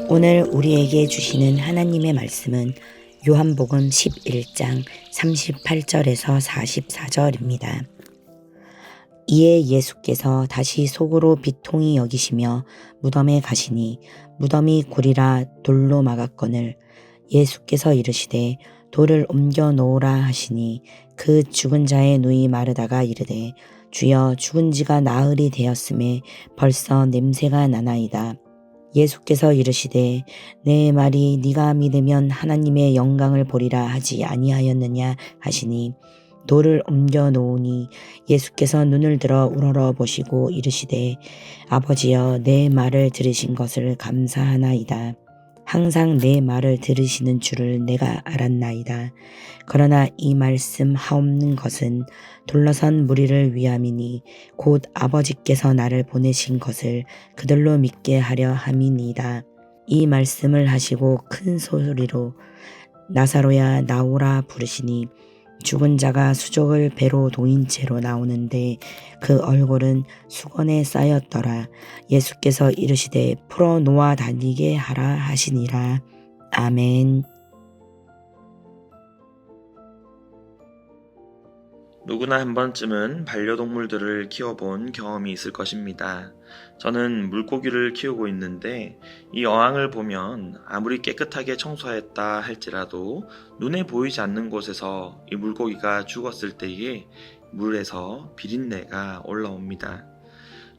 오늘 우리에게 주시는 하나님의 말씀은 요한복음 11장 38절에서 44절입니다. 이에 예수께서 다시 속으로 비통히 여기시며 무덤에 가시니 무덤이 굴이라 돌로 막았거늘 예수께서 이르시되 돌을 옮겨 놓으라 하시니 그 죽은 자의 누이 마르다가 이르되 주여 죽은 지가 나흘이 되었음에 벌써 냄새가 나나이다. 예수께서 이르시되 내 말이 네가 믿으면 하나님의 영광을 보리라 하지 아니하였느냐 하시니 돌을 옮겨 놓으니 예수께서 눈을 들어 우러러 보시고 이르시되 아버지여 내 말을 들으신 것을 감사하나이다. 항상 내 말을 들으시는 줄을 내가 알았나이다. 그러나 이 말씀 하옵는 것은 둘러선 무리를 위함이니 곧 아버지께서 나를 보내신 것을 그들로 믿게 하려 함이니이다. 이 말씀을 하시고 큰 소리로 나사로야 나오라 부르시니 죽은 자가 수족을 배로 동인 채로 나오는데 그 얼굴은 수건에 쌓였더라. 예수께서 이르시되 풀어 놓아 다니게 하라 하시니라. 아멘. 누구나 한 번쯤은 반려동물들을 키워본 경험이 있을 것입니다. 저는 물고기를 키우고 있는데 이 어항을 보면 아무리 깨끗하게 청소했다 할지라도 눈에 보이지 않는 곳에서 이 물고기가 죽었을 때에 물에서 비린내가 올라옵니다.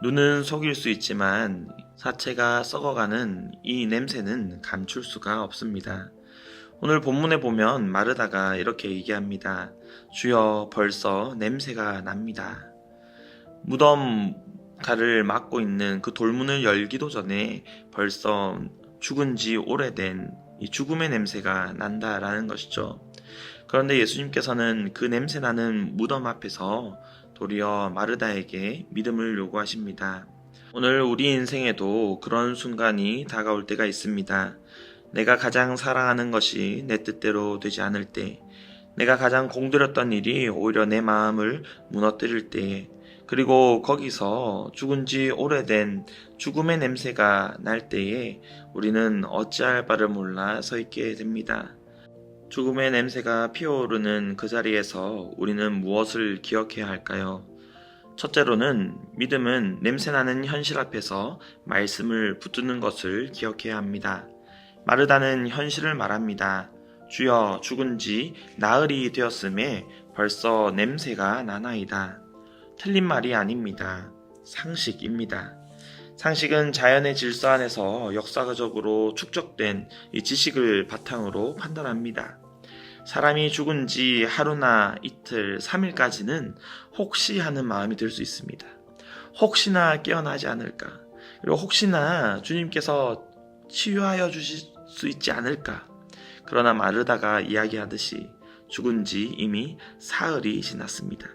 눈은 속일 수 있지만 사체가 썩어가는 이 냄새는 감출 수가 없습니다. 오늘 본문에 보면 마르다가 이렇게 얘기합니다. 주여 벌써 냄새가 납니다. 무덤가를 막고 있는 그 돌문을 열기도 전에 벌써 죽은 지 오래된 이 죽음의 냄새가 난다라는 것이죠. 그런데 예수님께서는 그 냄새나는 무덤 앞에서 도리어 마르다에게 믿음을 요구하십니다. 오늘 우리 인생에도 그런 순간이 다가올 때가 있습니다. 내가 가장 사랑하는 것이 내 뜻대로 되지 않을 때, 내가 가장 공들였던 일이 오히려 내 마음을 무너뜨릴 때, 그리고 거기서 죽은 지 오래된 죽음의 냄새가 날 때에 우리는 어찌할 바를 몰라 서 있게 됩니다. 죽음의 냄새가 피어오르는 그 자리에서 우리는 무엇을 기억해야 할까요? 첫째로는 믿음은 냄새나는 현실 앞에서 말씀을 붙드는 것을 기억해야 합니다. 마르다는 현실을 말합니다. 주여 죽은 지 나흘이 되었음에 벌써 냄새가 나나이다. 틀린 말이 아닙니다. 상식입니다. 상식은 자연의 질서 안에서 역사적으로 축적된 이 지식을 바탕으로 판단합니다. 사람이 죽은 지 하루나 이틀, 3일까지는 혹시 하는 마음이 들 수 있습니다. 혹시나 깨어나지 않을까? 그리고 혹시나 주님께서 치유하여 주실 수 있지 않을까? 그러나 마르다가 이야기하듯이 죽은 지 이미 사흘이 지났습니다.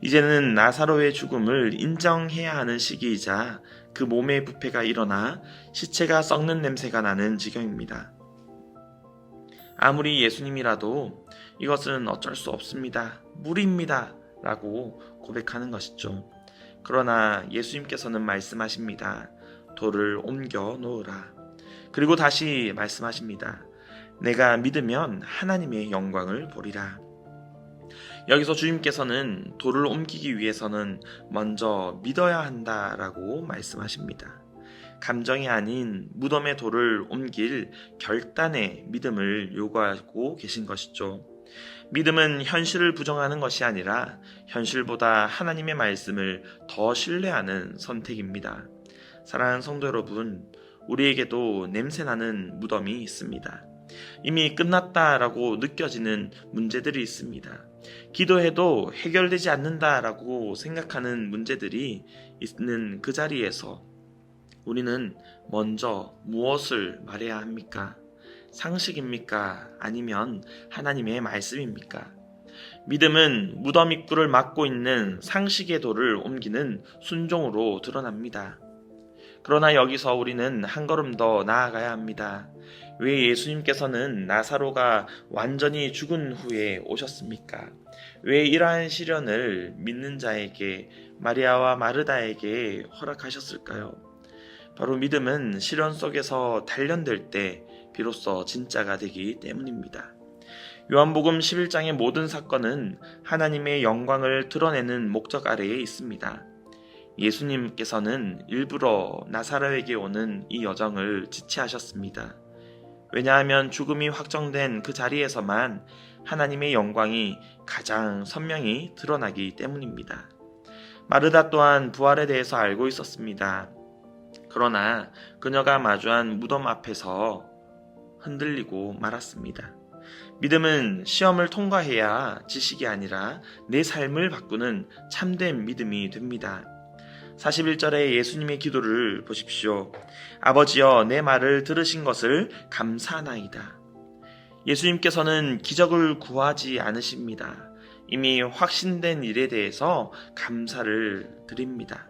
이제는 나사로의 죽음을 인정해야 하는 시기이자 그 몸의 부패가 일어나 시체가 썩는 냄새가 나는 지경입니다. 아무리 예수님이라도 이것은 어쩔 수 없습니다. 무리입니다. 라고 고백하는 것이죠. 그러나 예수님께서는 말씀하십니다. 돌을 옮겨 놓으라. 그리고 다시 말씀하십니다. 내가 믿으면 하나님의 영광을 보리라. 여기서 주님께서는 돌을 옮기기 위해서는 먼저 믿어야 한다라고 말씀하십니다. 감정이 아닌 무덤의 돌을 옮길 결단의 믿음을 요구하고 계신 것이죠. 믿음은 현실을 부정하는 것이 아니라 현실보다 하나님의 말씀을 더 신뢰하는 선택입니다. 사랑하는 성도 여러분, 우리에게도 냄새나는 무덤이 있습니다. 이미 끝났다라고 느껴지는 문제들이 있습니다. 기도해도 해결되지 않는다라고 생각하는 문제들이 있는 그 자리에서 우리는 먼저 무엇을 말해야 합니까? 상식입니까? 아니면 하나님의 말씀입니까? 믿음은 무덤 입구를 막고 있는 상식의 돌을 옮기는 순종으로 드러납니다. 그러나 여기서 우리는 한 걸음 더 나아가야 합니다. 왜 예수님께서는 나사로가 완전히 죽은 후에 오셨습니까? 왜 이러한 시련을 믿는 자에게, 마리아와 마르다에게 허락하셨을까요? 바로 믿음은 시련 속에서 단련될 때 비로소 진짜가 되기 때문입니다. 요한복음 11장의 모든 사건은 하나님의 영광을 드러내는 목적 아래에 있습니다. 예수님께서는 일부러 나사로에게 오는 이 여정을 지체하셨습니다. 왜냐하면 죽음이 확정된 그 자리에서만 하나님의 영광이 가장 선명히 드러나기 때문입니다. 마르다 또한 부활에 대해서 알고 있었습니다. 그러나 그녀가 마주한 무덤 앞에서 흔들리고 말았습니다. 믿음은 시험을 통과해야 지식이 아니라 내 삶을 바꾸는 참된 믿음이 됩니다. 41절의 예수님의 기도를 보십시오. 아버지여, 내 말을 들으신 것을 감사하나이다. 예수님께서는 기적을 구하지 않으십니다. 이미 확신된 일에 대해서 감사를 드립니다.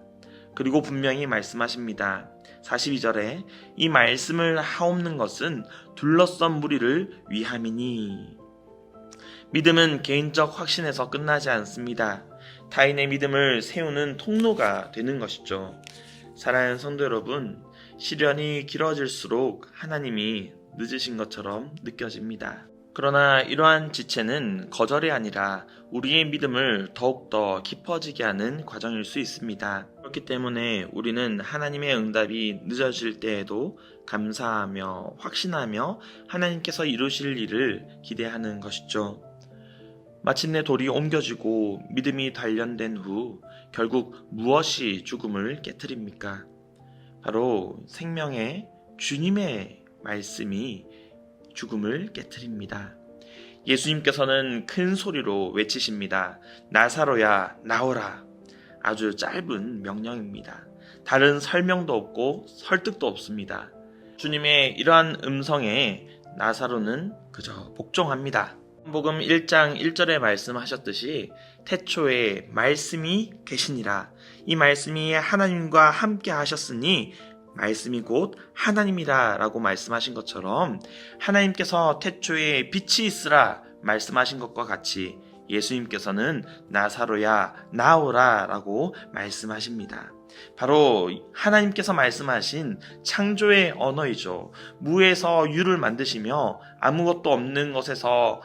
그리고 분명히 말씀하십니다. 42절에 이 말씀을 하옵는 것은 둘러선 무리를 위함이니. 믿음은 개인적 확신에서 끝나지 않습니다. 타인의 믿음을 세우는 통로가 되는 것이죠. 사랑하는 성도 여러분, 시련이 길어질수록 하나님이 늦으신 것처럼 느껴집니다. 그러나 이러한 지체는 거절이 아니라 우리의 믿음을 더욱더 깊어지게 하는 과정일 수 있습니다. 그렇기 때문에 우리는 하나님의 응답이 늦어질 때에도 감사하며 확신하며 하나님께서 이루실 일을 기대하는 것이죠. 마침내 돌이 옮겨지고 믿음이 단련된 후 결국 무엇이 죽음을 깨트립니까? 바로 생명의 주님의 말씀이 죽음을 깨트립니다. 예수님께서는 큰 소리로 외치십니다. 나사로야, 나오라. 아주 짧은 명령입니다. 다른 설명도 없고 설득도 없습니다. 주님의 이러한 음성에 나사로는 그저 복종합니다. 복음 1장 1절에 말씀하셨듯이 태초에 말씀이 계시니라. 이 말씀이 하나님과 함께 하셨으니 말씀이 곧 하나님이라 라고 말씀하신 것처럼 하나님께서 태초에 빛이 있으라 말씀하신 것과 같이 예수님께서는 나사로야 나오라 라고 말씀하십니다. 바로 하나님께서 말씀하신 창조의 언어이죠. 무에서 유를 만드시며 아무것도 없는 것에서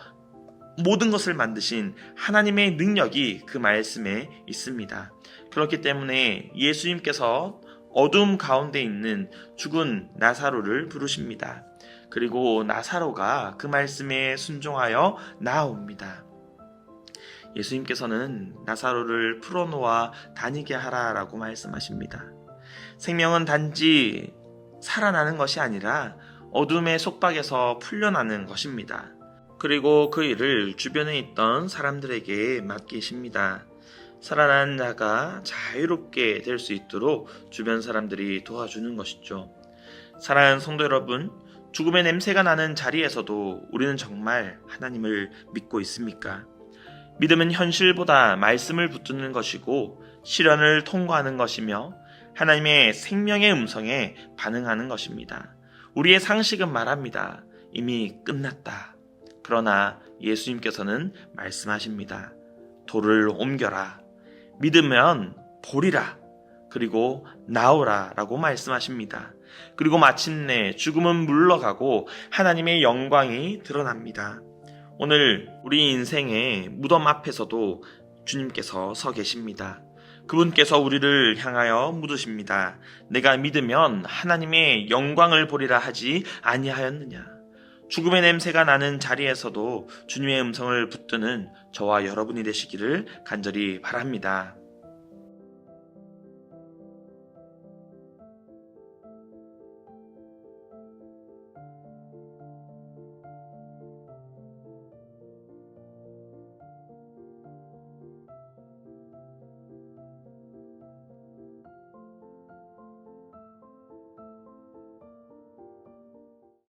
모든 것을 만드신 하나님의 능력이 그 말씀에 있습니다. 그렇기 때문에 예수님께서 어둠 가운데 있는 죽은 나사로를 부르십니다. 그리고 나사로가 그 말씀에 순종하여 나아옵니다. 예수님께서는 나사로를 풀어놓아 다니게 하라라고 말씀하십니다. 생명은 단지 살아나는 것이 아니라 어둠의 속박에서 풀려나는 것입니다. 그리고 그 일을 주변에 있던 사람들에게 맡기십니다. 살아난 자가 자유롭게 될 수 있도록 주변 사람들이 도와주는 것이죠. 사랑하는 성도 여러분, 죽음의 냄새가 나는 자리에서도 우리는 정말 하나님을 믿고 있습니까? 믿음은 현실보다 말씀을 붙드는 것이고 시련을 통과하는 것이며 하나님의 생명의 음성에 반응하는 것입니다. 우리의 상식은 말합니다. 이미 끝났다. 그러나 예수님께서는 말씀하십니다. 돌을 옮겨라. 믿으면 보리라. 그리고 나오라 라고 말씀하십니다. 그리고 마침내 죽음은 물러가고 하나님의 영광이 드러납니다. 오늘 우리 인생의 무덤 앞에서도 주님께서 서 계십니다. 그분께서 우리를 향하여 묻으십니다. 내가 믿으면 하나님의 영광을 보리라 하지 아니하였느냐? 죽음의 냄새가 나는 자리에서도 주님의 음성을 붙드는 저와 여러분이 되시기를 간절히 바랍니다.